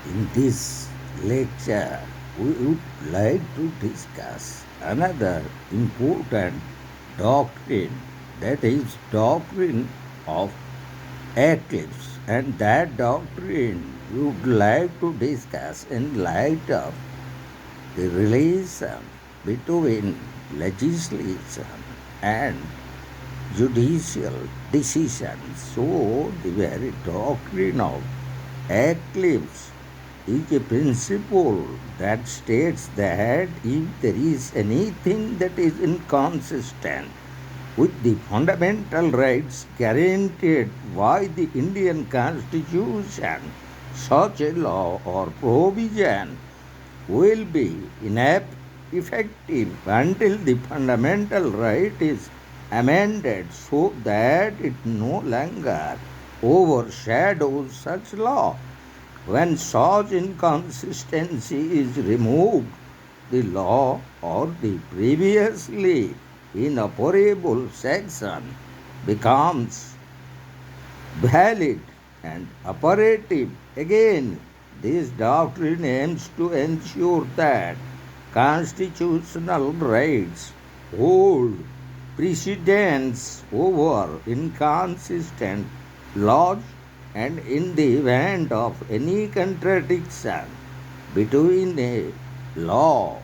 In this lecture, we would like to discuss another important doctrine, that is doctrine of eclipse, and that doctrine we would like to discuss in light of the relation between legislation and judicial decisions. So, the very doctrine of eclipse is a principle that states that if there is anything that is inconsistent with the fundamental rights guaranteed by the Indian Constitution, such a law or provision will be ineffective until the fundamental right is amended so that it no longer overshadows such law. When such inconsistency is removed, the law or the previously inoperable section becomes valid and operative again. This doctrine aims to ensure that constitutional rights hold precedence over inconsistent laws, and in the event of any contradiction between a law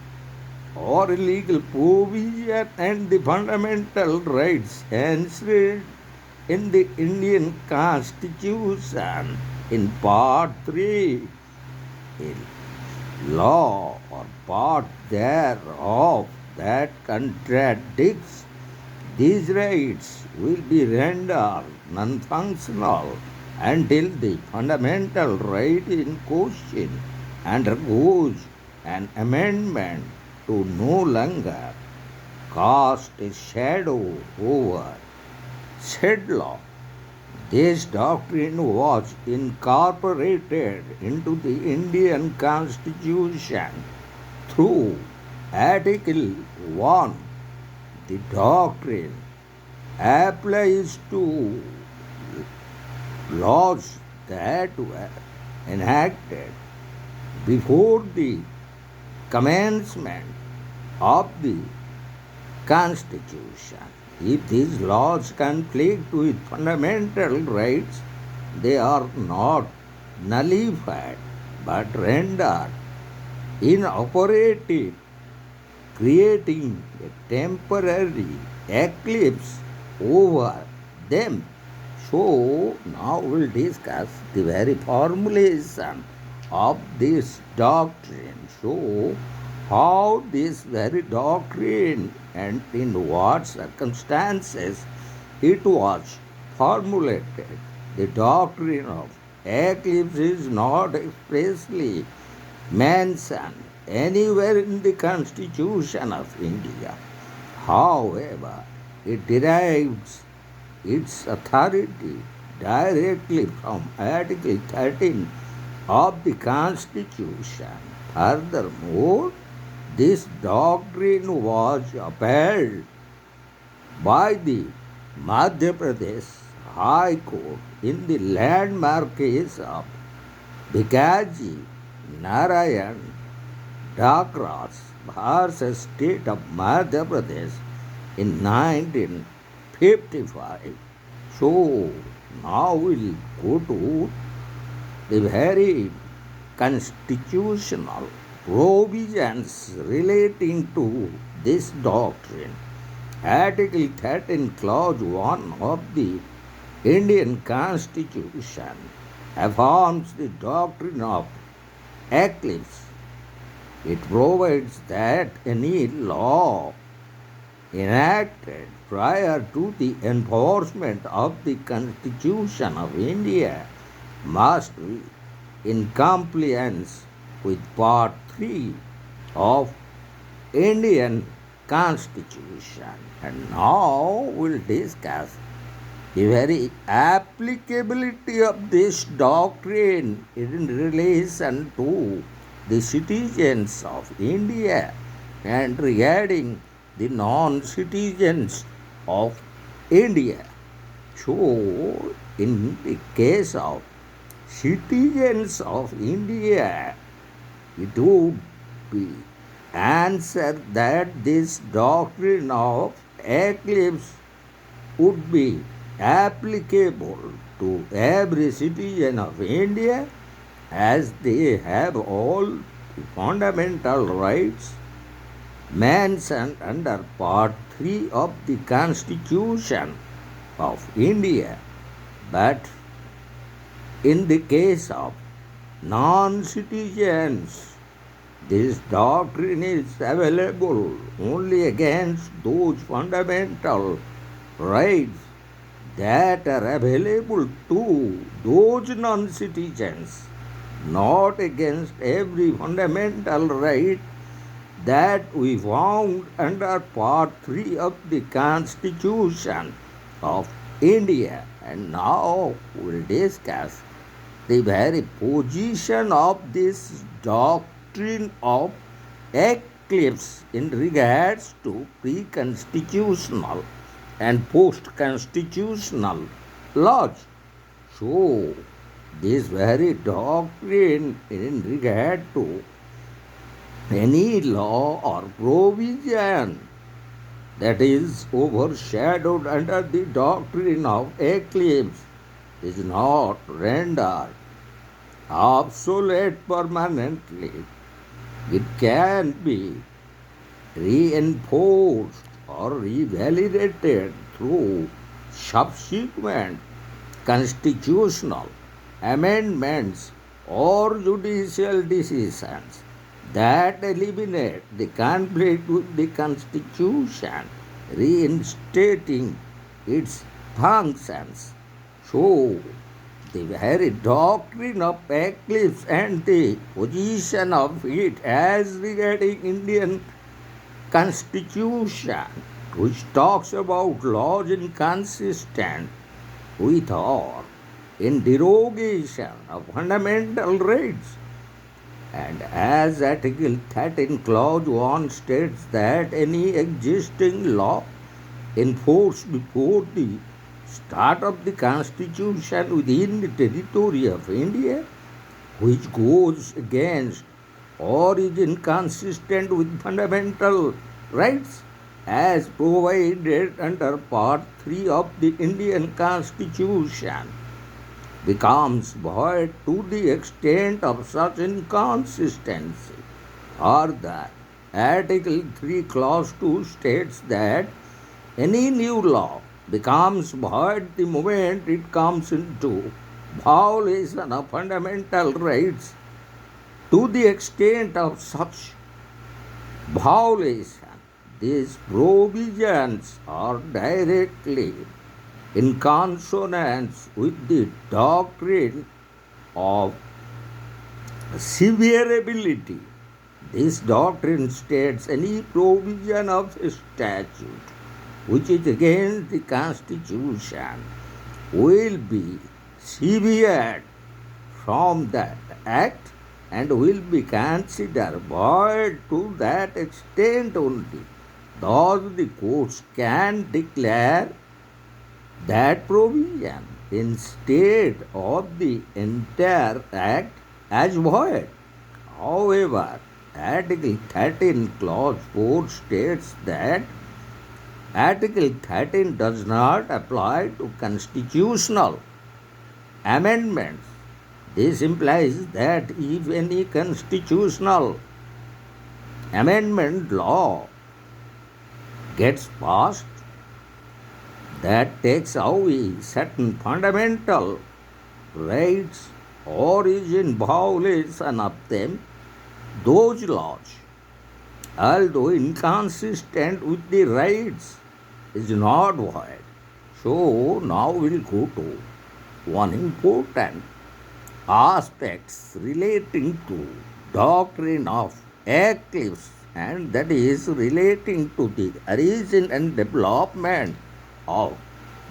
or a legal provision and the fundamental rights enshrined in the Indian Constitution in Part 3, a law or part thereof that contradicts these rights will be rendered non-functional until the fundamental right in question undergoes an amendment to no longer cast a shadow over said law. This doctrine was incorporated into the Indian Constitution through Article 1. The doctrine applies to laws that were enacted before the commencement of the Constitution. If these laws conflict with fundamental rights, they are not nullified but rendered inoperative, creating a temporary eclipse over them. So, now we'll discuss the very formulation of this doctrine. So, how this very doctrine and in what circumstances it was formulated. The doctrine of eclipse is not expressly mentioned anywhere in the Constitution of India. However, it derives its authority directly from Article 13 of the Constitution. Furthermore, this doctrine was upheld by the Madhya Pradesh High Court in the landmark case of Bhikaji Narayan Dakras versus State of Madhya Pradesh in 1955. So now we'll go to the very constitutional provisions relating to this doctrine. Article 13, Clause 1 of the Indian Constitution affirms the doctrine of eclipse. It provides that any law enacted prior to the enforcement of the Constitution of India must be in compliance with Part 3 of Indian Constitution. And now we'll discuss the very applicability of this doctrine in relation to the citizens of India and regarding the non-citizens of India. So, in the case of citizens of India, it would be answer that this doctrine of eclipse would be applicable to every citizen of India as they have all the fundamental rights mentioned under Part 3 of the Constitution of India. But in the case of non-citizens, this doctrine is available only against those fundamental rights that are available to those non-citizens, not against every fundamental right that we found under Part 3 of the Constitution of India. And now we'll discuss the very position of this doctrine of eclipse in regards to pre-constitutional and post-constitutional laws. So, this very doctrine in regard to any law or provision that is overshadowed under the doctrine of eclipse is not rendered obsolete permanently. It can be reinforced or revalidated through subsequent constitutional amendments or judicial decisions that eliminate the conflict with the Constitution, reinstating its functions. So, the very doctrine of eclipse and the position of it as regarding Indian Constitution, which talks about laws inconsistent with or in derogation of fundamental rights. And as Article 13, Clause 1 states that any existing law enforced before the start of the Constitution within the territory of India, which goes against or is inconsistent with fundamental rights as provided under Part 3 of the Indian Constitution, becomes void to the extent of such inconsistency. Further, Article 3, Clause 2 states that any new law becomes void the moment it comes into violation of fundamental rights. To the extent of such violation, these provisions are directly in consonance with the doctrine of severability. This doctrine states any provision of a statute which is against the Constitution will be severed from that act and will be considered void to that extent only. Thus, the courts can declare that provision instead of the entire act as void. However, Article 13, Clause 4 states that Article 13 does not apply to constitutional amendments. This implies that if any constitutional amendment law gets passed that takes away certain fundamental rights or is in violation of them, those laws, although inconsistent with the rights, is not void. So now we'll go to one important aspects relating to doctrine of eclipse, and that is relating to the origin and development of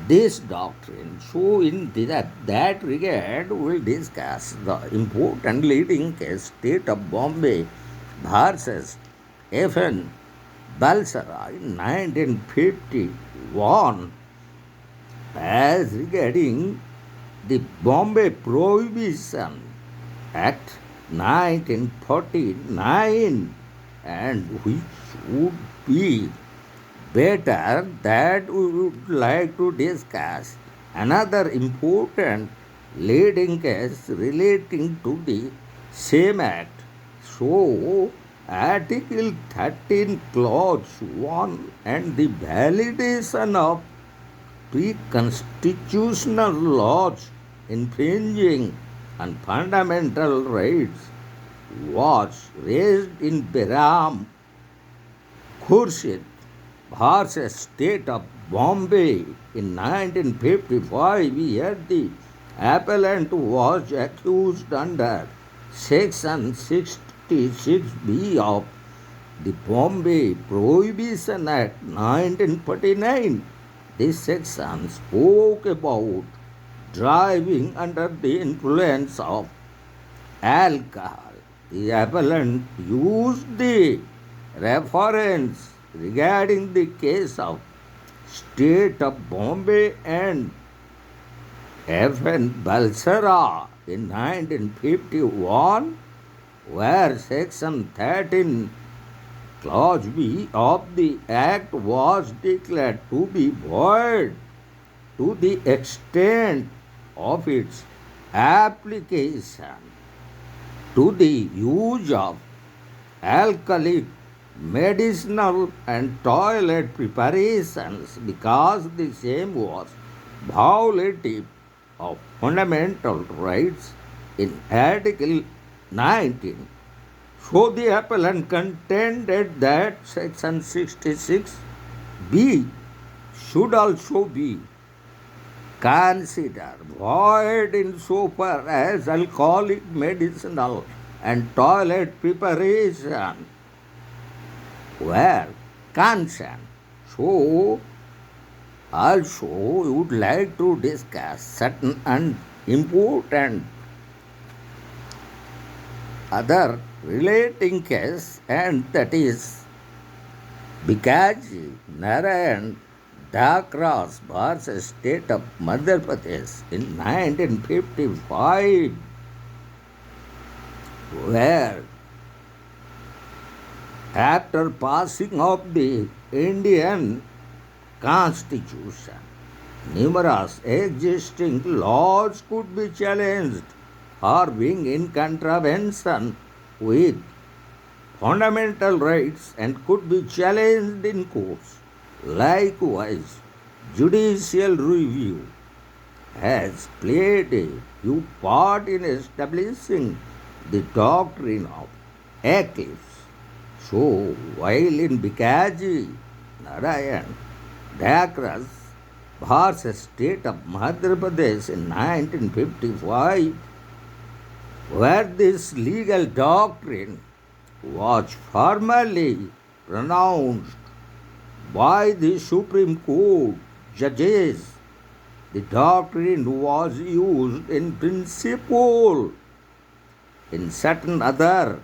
this doctrine. So in that regard, we'll discuss the important leading case State of Bombay versus F.N. Balsara in 1951 as regarding The Bombay Prohibition Act 1949, and which would be better that we would like to discuss another important leading case relating to the same act. So, Article 13, Clause 1 and the validation of pre-constitutional laws infringing on fundamental rights was raised in Behram Khurshid versus State of Bombay in 1955, where the appellant was accused under Section 66B of the Bombay Prohibition Act 1949. This section spoke about driving under the influence of alcohol. The appellant used the reference regarding the case of State of Bombay and F.N. Balsara in 1951, where Section 13 Clause B of the Act was declared to be void to the extent of its application to the use of alcoholic, medicinal, and toilet preparations, because the same was violative of fundamental rights in Article 19. So the appellant contended that Section 66B should also be considered void insofar as alcoholic, medicinal, and toilet preparation were concerned. So, also we would like to discuss certain important other relating case, and that is Bikaji Narayan Dakras versus State of Madhya Pradesh in 1955, where after passing of the Indian Constitution, numerous existing laws could be challenged for being in contravention with fundamental rights and could be challenged in courts. Likewise, judicial review has played a huge part in establishing the doctrine of eclipse. So, while in Bikaji Narayan Dakras versus State of Madhya Pradesh in 1955, where this legal doctrine was formally pronounced by the Supreme Court judges, the doctrine was used in principle in certain other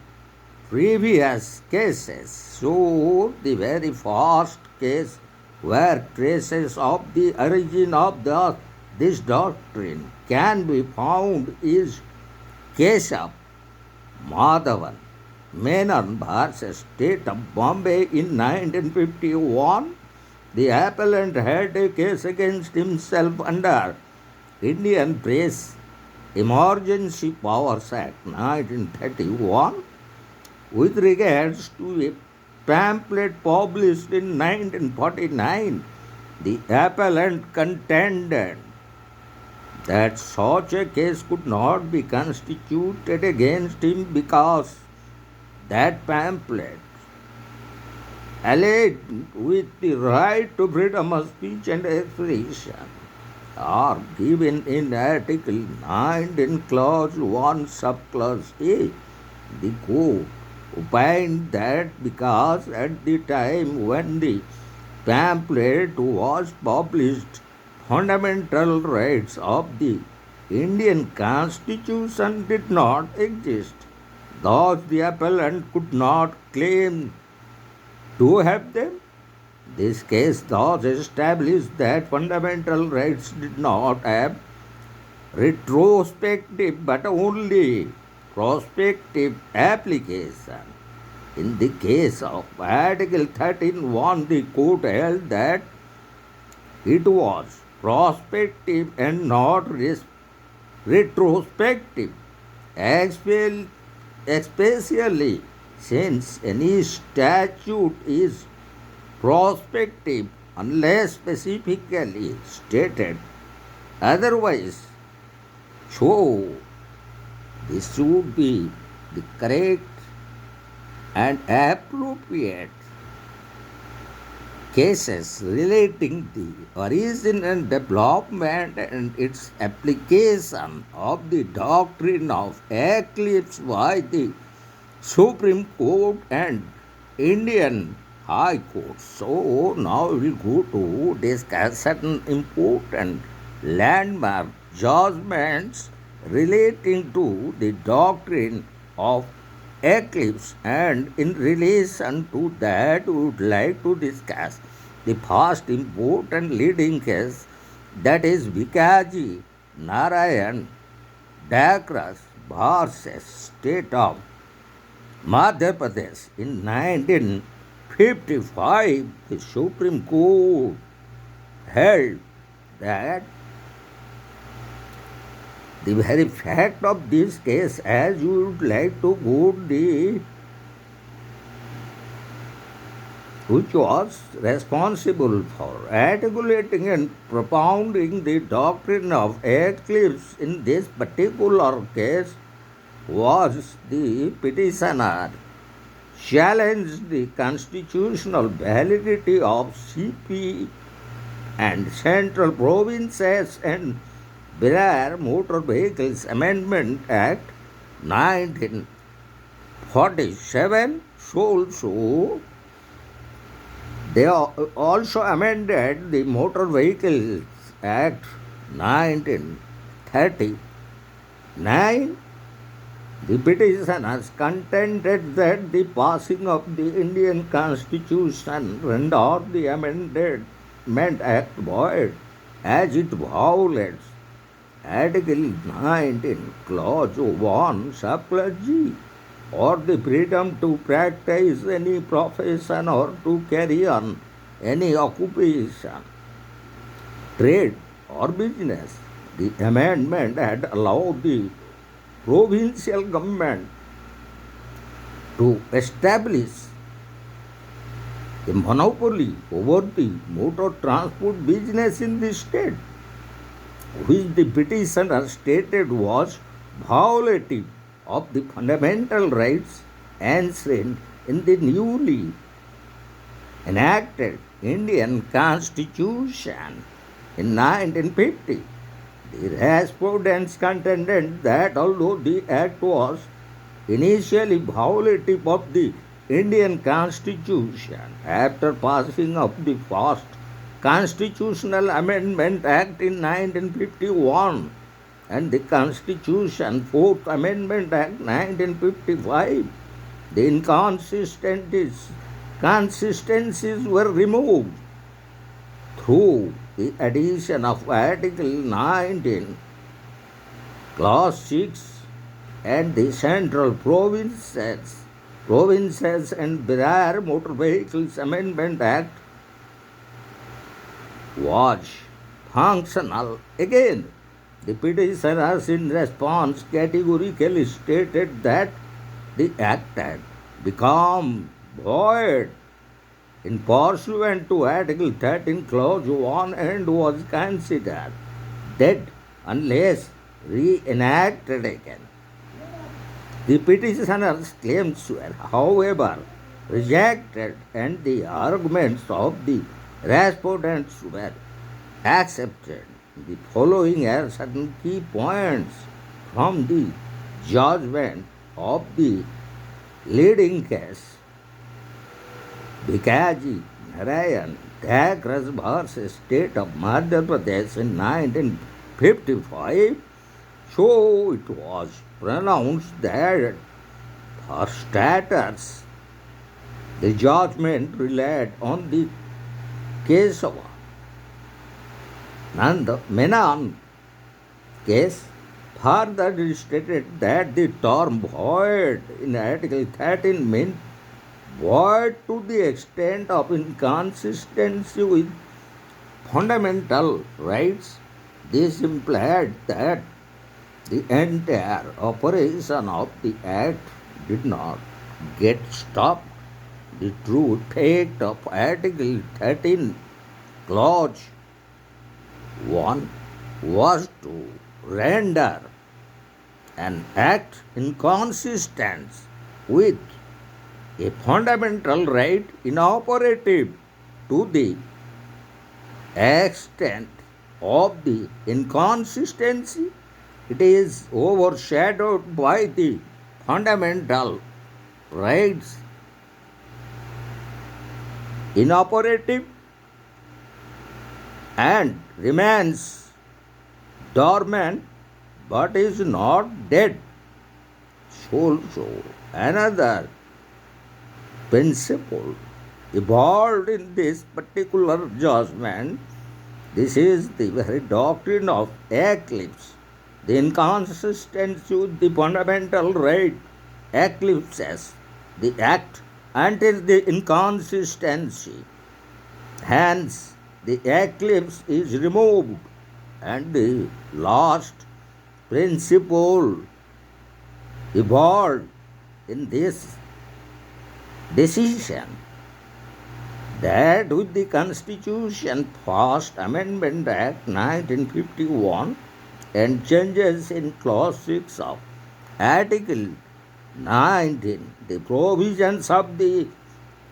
previous cases. So, the very first case where traces of the origin of this doctrine can be found is case of Madhavan Menon versus State of Bombay in 1951. The appellant had a case against himself under Indian Press Emergency Powers Act 1931 with regards to a pamphlet published in 1949. The appellant contended that such a case could not be constituted against him because that pamphlet, allied with the right to freedom of speech and expression, are given in Article 19, Clause 1, Subclause A. The court opined that because at the time when the pamphlet was published, fundamental rights of the Indian Constitution did not exist. Thus, the appellant could not claim to have them. This case thus established that fundamental rights did not have retrospective but only prospective application. In the case of Article 13.1, the court held that it was prospective and not retrospective, especially since any statute is prospective unless specifically stated otherwise. So, this should be the correct and appropriate cases relating the origin and development and its application of the doctrine of eclipse by the Supreme Court and Indian High Court. So now we will go to discuss certain important landmark judgments relating to the doctrine of eclipse, and in relation to that we would like to discuss the first important leading case, that is Vikaji Narayan Dakras versus State of Madhya Pradesh. In 1955, the Supreme Court held that the very fact of this case, as you would like to put the which was responsible for articulating and propounding the doctrine of eclipse in this particular case was the petitioner challenged the constitutional validity of CP and Central Provinces and Berar Motor Vehicles Amendment Act 1947. So they also amended the Motor Vehicles Act 1939. The petitioners contended that the passing of the Indian Constitution rendered the Amendment Act void, as it violates Article 19, Clause 1, Subclause G, or the freedom to practice any profession or to carry on any occupation, trade, or business. The amendment had allowed the provincial government to establish a monopoly over the motor transport business in the state, which the petitioner stated was violative of the fundamental rights enshrined in the newly enacted Indian Constitution in 1950. The respondents contended that although the act was initially violative of the Indian Constitution, after passing of the first Constitutional Amendment Act in 1951 and the Constitution Fourth Amendment Act 1955, the inconsistencies were removed through the addition of Article 19, Clause 6, and the Central Provinces and Berar Motor Vehicles Amendment Act was functional again. The petitioners in response categorically stated that the act had become void in pursuant to Article 13, Clause 1, and was considered dead unless reenacted again. The petitioner's claims were, however, rejected, and the arguments of the respondents were accepted. The following are certain key points from the judgment of the leading case, Vikaji Narayan Dakras versus State of Madhya Pradesh in 1955. So it was pronounced that for starters, the judgment relied on the case of Menon case further stated that the term void in Article 13 meant void to the extent of inconsistency with fundamental rights. This implied that the entire operation of the Act did not get stopped. The true effect of Article 13, Clause 1 was to render an act inconsistent with a fundamental right inoperative to the extent of the inconsistency. It is overshadowed by the fundamental rights inoperative and remains dormant but is not dead. Also, another principle evolved in this particular judgment. This is the very doctrine of eclipse. The inconsistency with the fundamental right eclipses the act until the inconsistency. Hence, the eclipse is removed, and the last principle evolved in this decision that with the Constitution First Amendment Act 1951 and changes in Clause 6 of Article 19, the provisions of the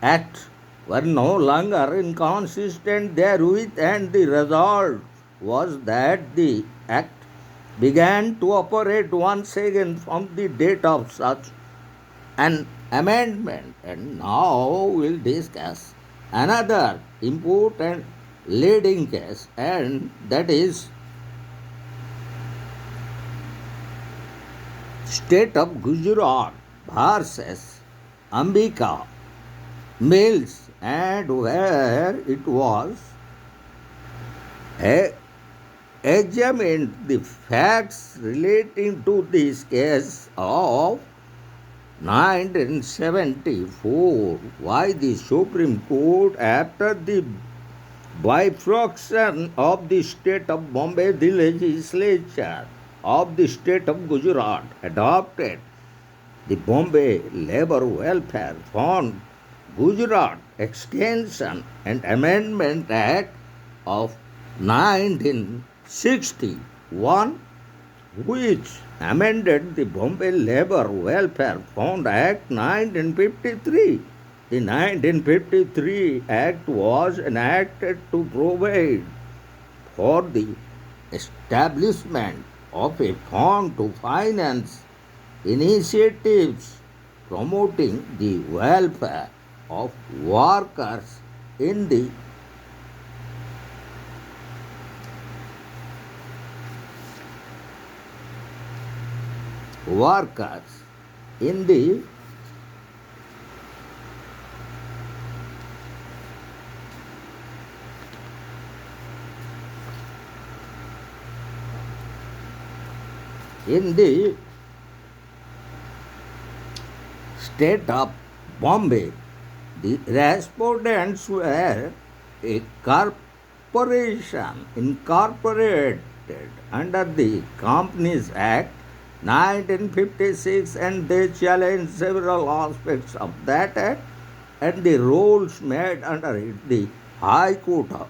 Act were no longer inconsistent therewith, and the result was that the Act began to operate once again from the date of such an amendment. And now we'll discuss another important leading case, and that is State of Gujarat versus Ambika Mills, and where it was examined the facts relating to this case of 1974, why the Supreme Court, after the bifurcation of the state of Bombay, the legislature of the state of Gujarat adopted the Bombay Labour Welfare Fund Gujarat Extension and Amendment Act of 1961, which amended the Bombay Labour Welfare Fund Act 1953. The 1953 Act was enacted to provide for the establishment of a fund to finance initiatives promoting the welfare of workers in the in the state of Bombay. The respondents were a corporation incorporated under the Companies Act 1956, and they challenged several aspects of that act and the rules made under it. The High Court of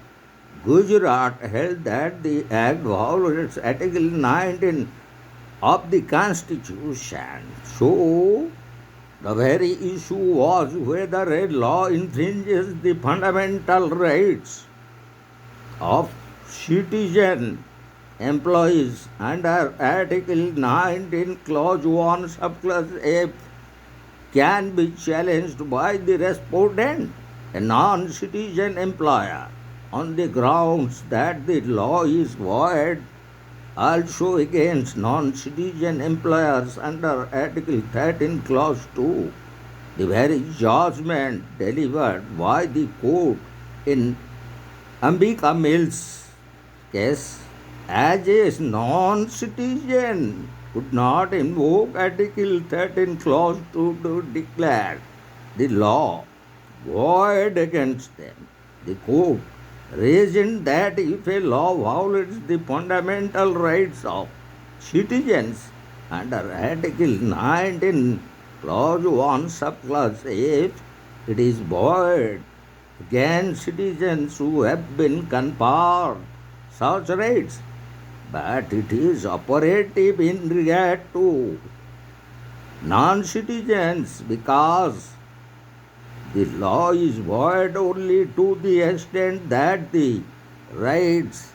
Gujarat held that the act violates Article 19 of the Constitution. So, the very issue was whether a law infringes the fundamental rights of citizen employees under Article 19, Clause 1, Subclause F can be challenged by the respondent, a non-citizen employer, on the grounds that the law is void. Also against non-citizen employers under Article 13, Clause 2. The very judgment delivered by the court in Ambika Mills case as a non-citizen could not invoke Article 13 Clause 2 to declare the law void against them. The court reasoned that if a law violates the fundamental rights of citizens under Article 19 Clause 1 subclause F, it is void against citizens who have been conferred such rights, but it is operative in regard to non-citizens because the law is void only to the extent that the rights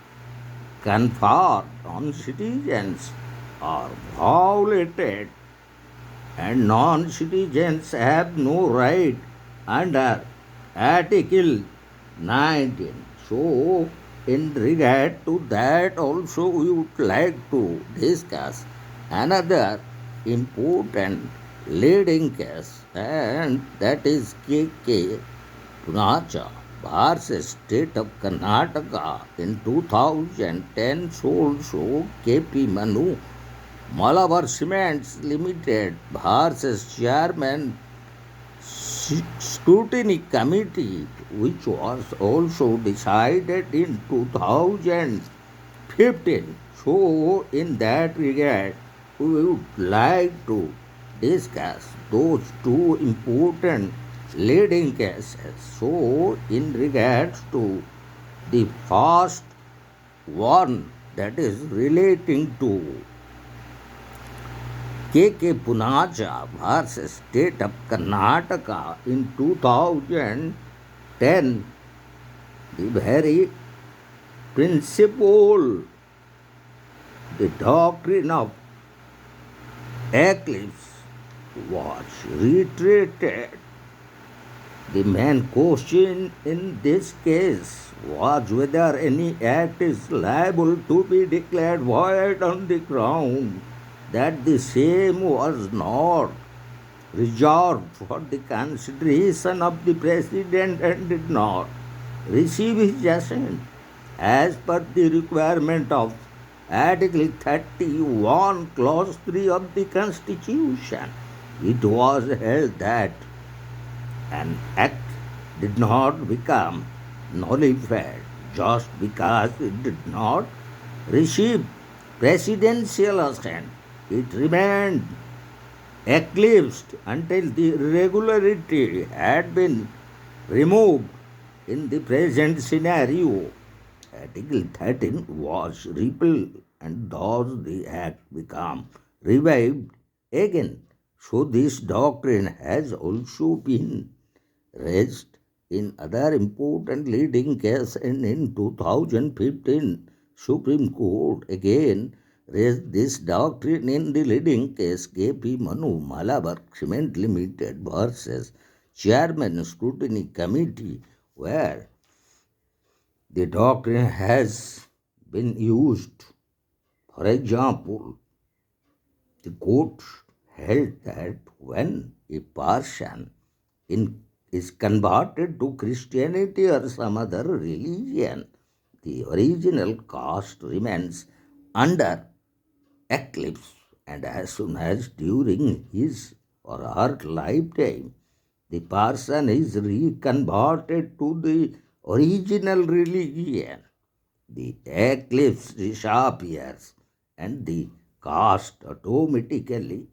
conferred on citizens are violated, and non-citizens have no right under Article 19. So, in regard to that also we would like to discuss another important leading case, and that is K.K. Punacha versus State of Karnataka in 2010. Also K.P. Manu Malabar Cements Limited versus Chairman Scrutiny Committee, which was also decided in 2015. So, in that regard, we would like to discuss those two important leading cases. So, in regards to the first one, that is relating to K.K. Punacha versus State of Karnataka in 2010, the very principle, the doctrine of eclipse was reiterated. The main question in this case was whether any act is liable to be declared void on the ground that the same was not reserved for the consideration of the President and did not receive his assent as per the requirement of Article 31, Clause 3 of the Constitution. It was held that an act did not become nullified just because it did not receive presidential assent. It remained eclipsed until the irregularity had been removed. In the present scenario, Article 13 was repealed and thus the act became revived again. So this doctrine has also been raised in other important leading case, and in 2015 Supreme Court again raised this doctrine in the leading case K.P. Manu Malabar Cement Limited versus Chairman Scrutiny Committee, where the doctrine has been used. For example, the court held that when a person is converted to Christianity or some other religion, the original caste remains under eclipse, and as soon as during his or her lifetime the person is reconverted to the original religion, the eclipse disappears and the caste automatically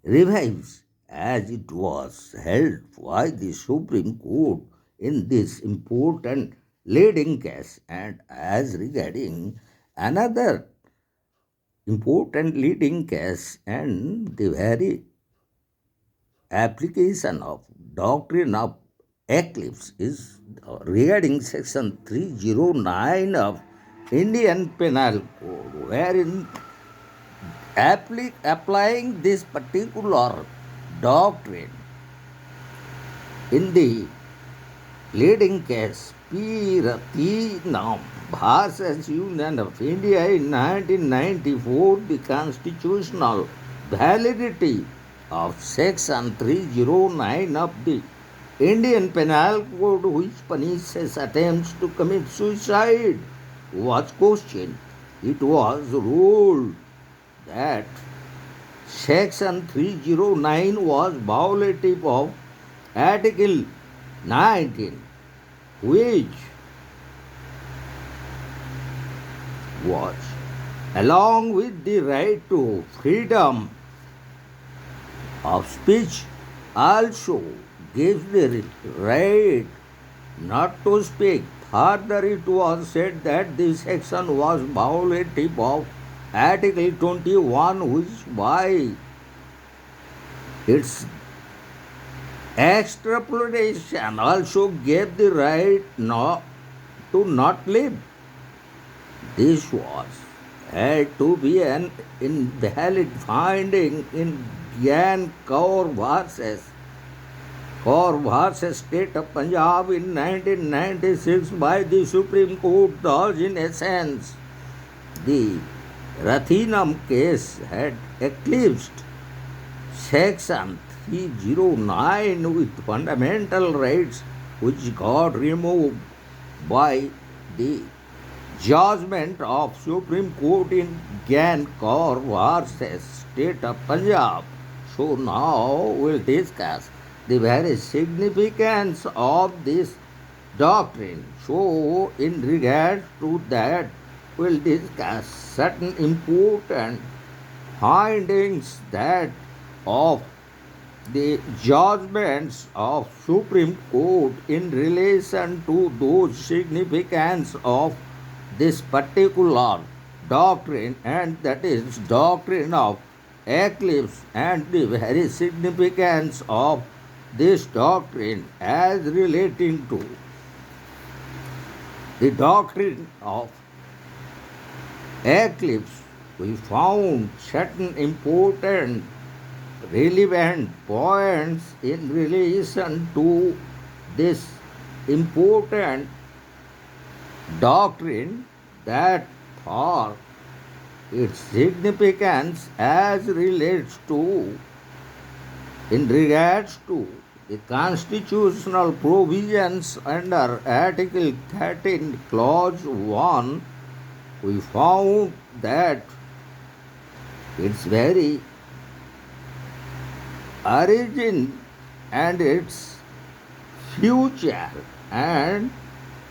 revives, as it was held by the Supreme Court in this important leading case. And as regarding another important leading case and the very application of doctrine of eclipse is regarding section 309 of Indian Penal Code, wherein applying this particular doctrine in the leading case P. Ratinam versus Union of India in 1994, the constitutional validity of section 309 of the Indian Penal Code, which punishes attempts to commit suicide, was questioned, it was ruled that Section 309 was violative of Article 19, which was, along with the right to freedom of speech, also gives the right not to speak. Further, it was said that this section was violative of Article 21, which by its extrapolation also gave the right to not live. This was held to be an invalid finding in Gyan Kaur versus State of Punjab in 1996 by the Supreme Court. Thus, in essence, the Rathinam case had eclipsed Section 309 with fundamental rights which got removed by the judgment of Supreme Court in Gyan Kaur versus State of Punjab. So now we'll discuss the very significance of this doctrine. So in regard to that, we'll discuss certain important findings that of the judgments of Supreme Court in relation to those significance of this particular doctrine, and that is doctrine of eclipse, and the very significance of this doctrine as relating to the doctrine of eclipse. We found certain important relevant points in relation to this important doctrine, that for its significance as relates to in regards to the constitutional provisions under Article 13 Clause 1, we found that its very origin and its future and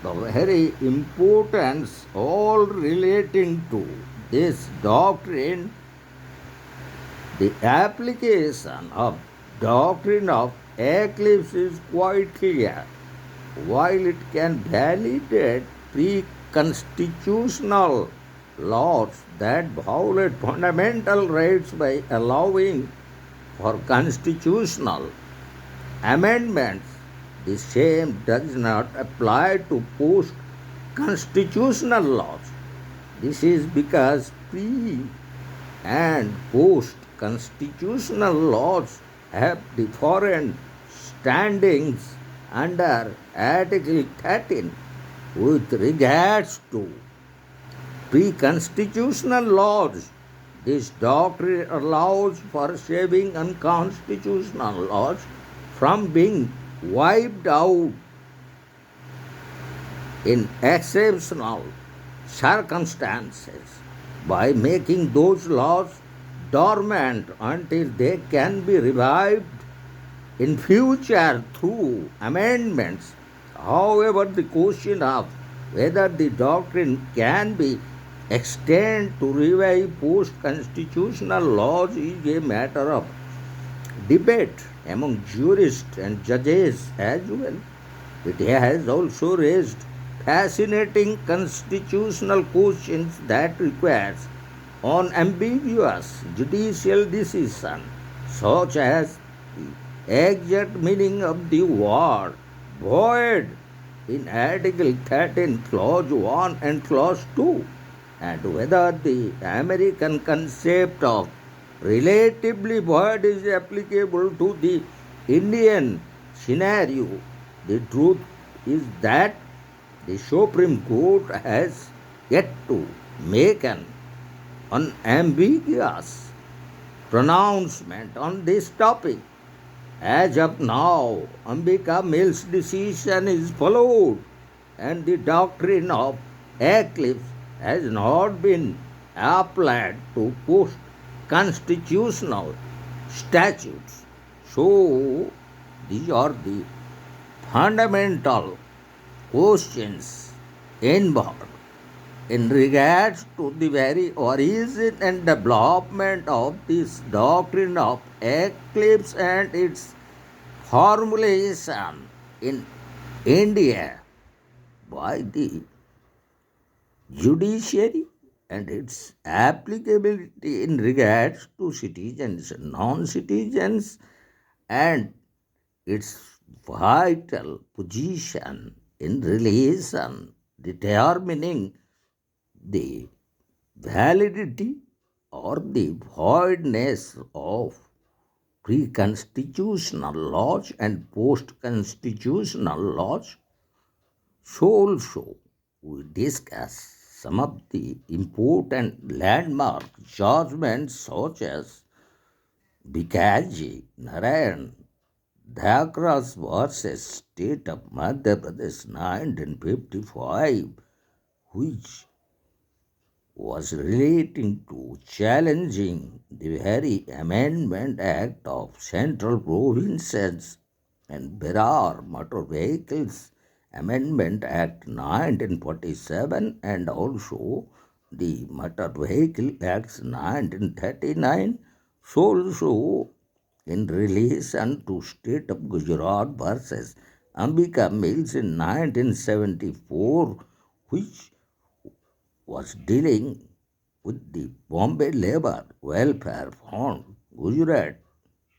the very importance all relating to this doctrine, the application of doctrine of eclipse is quite clear. While it can validate pre-constitutional laws that violate fundamental rights by allowing for constitutional amendments, the same does not apply to post-constitutional laws. This is because pre- and post-constitutional laws have different standings under Article 13 with regards to pre-constitutional laws. This doctrine allows for saving unconstitutional laws from being wiped out in exceptional circumstances by making those laws dormant until they can be revived in future through amendments. However, the question of whether the doctrine can be extended to revive post-constitutional laws is a matter of debate among jurists and judges as well. It has also raised fascinating constitutional questions that requires unambiguous judicial decision, such as the exact meaning of the word void in Article 13, Clause 1 and Clause 2, and whether the American concept of relatively void is applicable to the Indian scenario. The truth is that the Supreme Court has yet to make an unambiguous pronouncement on this topic. As of now, Ambika Mill's decision is followed, and the doctrine of eclipse has not been applied to post constitutional statutes. So, these are the fundamental questions involved in regards to the very origin and development of this doctrine of eclipse and its formulation in India by the judiciary and its applicability in regards to citizens and non-citizens and its vital position in relation determining the validity or the voidness of pre-constitutional laws and post-constitutional laws. So also we discuss some of the important landmark judgments such as Bikaji Narayan Dhakras versus State of Madhya Pradesh 1955, which was relating to challenging the very Amendment Act of Central Provinces and Berar Motor Vehicles Amendment Act 1947 and also the Motor Vehicle Acts 1939. So also in relation to State of Gujarat versus Ambika Mills in 1974, which was dealing with the Bombay Labour Welfare Fund, Gujarat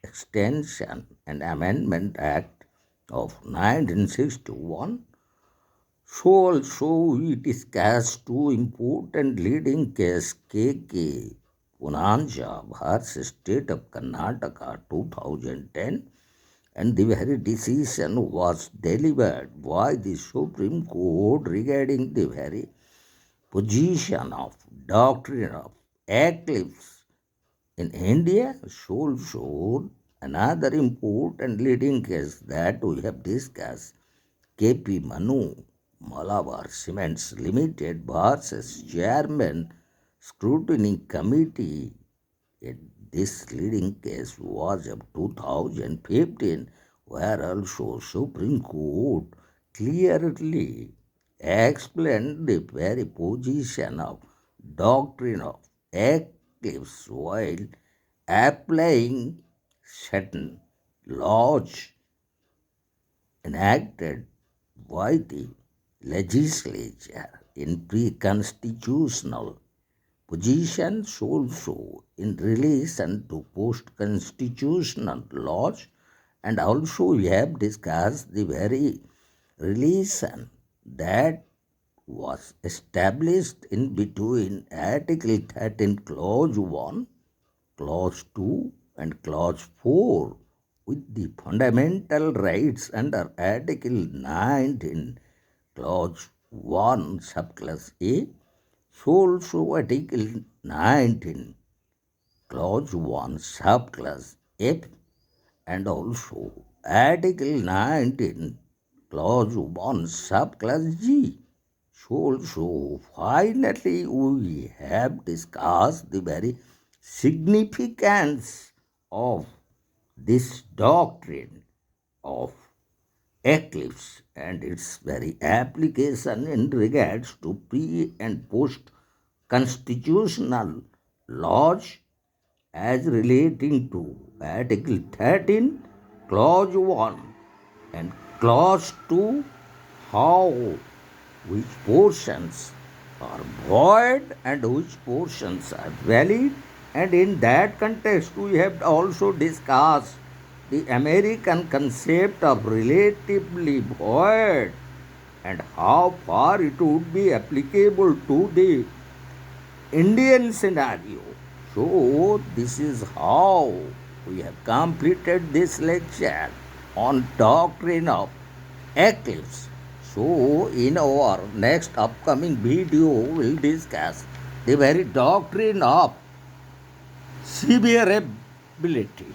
Extension and Amendment Act of 1961. So also we discussed two important leading cases, K.K. Punanja versus State of Karnataka 2010, and the very decision was delivered by the Supreme Court regarding the very position of doctrine of eclipse in India. Also another important leading case that we have discussed, K.P. Manu Malabar Cements Limited versus Chairman Scrutiny Committee. This leading case was of 2015, where also Supreme Court clearly explained the very position of doctrine of eclipse while applying certain laws enacted by the legislature in pre-constitutional positions also in relation to post-constitutional laws, and also we have discussed the very relation that was established in between Article 13 Clause 1, Clause 2 and Clause 4 with the fundamental rights under Article 19 Clause 1 subclause A. So also Article 19 Clause 1 subclause F and also Article 19 Clause 1 subclause G. So also finally we have discussed the very significance of this doctrine of eclipse and its very application in regards to pre and post constitutional laws as relating to Article 13, Clause 1 and Clause 2, how which portions are void and which portions are valid, and in that context we have also discussed the American concept of relatively void and how far it would be applicable to the Indian scenario. So this is how we have completed this lecture on doctrine of eclipse. So in our next upcoming video we will discuss the very doctrine of severability.